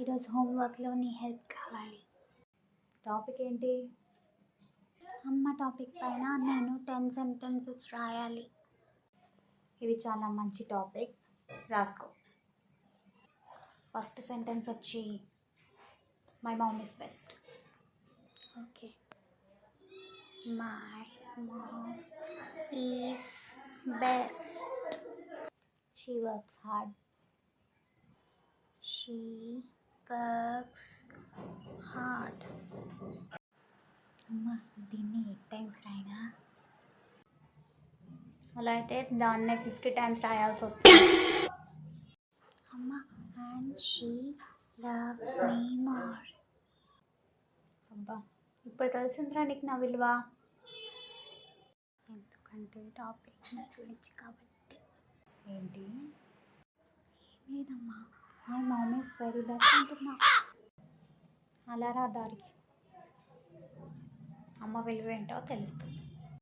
ఈరోజు హోంవర్క్లో నీ హెల్ప్ కావాలి. టాపిక్ ఏంటి? అమ్మ టాపిక్ పైన నేను 10 సెంటెన్సెస్ రాయాలి. ఇది చాలా మంచి టాపిక్, రాసుకో. ఫస్ట్ సెంటెన్స్ వచ్చి my mom is best. Okay. My mom is best. She works hard. She works hard. అమ్మ దీన్ని 8 టైమ్స్ రాయినా? అలా అయితే దాన్నే 50 టైమ్స్ రాయాల్సి వస్తుంది. అమ్మ and she loves me more. అబ్బా ఇప్పుడు తెలిసిందిరా నీకు నా విలువ. ఎందుకంటే టాపిక్ నీ గురించి కాబట్టి. ఏంటి? ఏం లేదమ్మా, my mom is very best అంటున్నా. అలా రా దారికి, అమ్మ విలువ ఏంటో తెలుస్తుంది.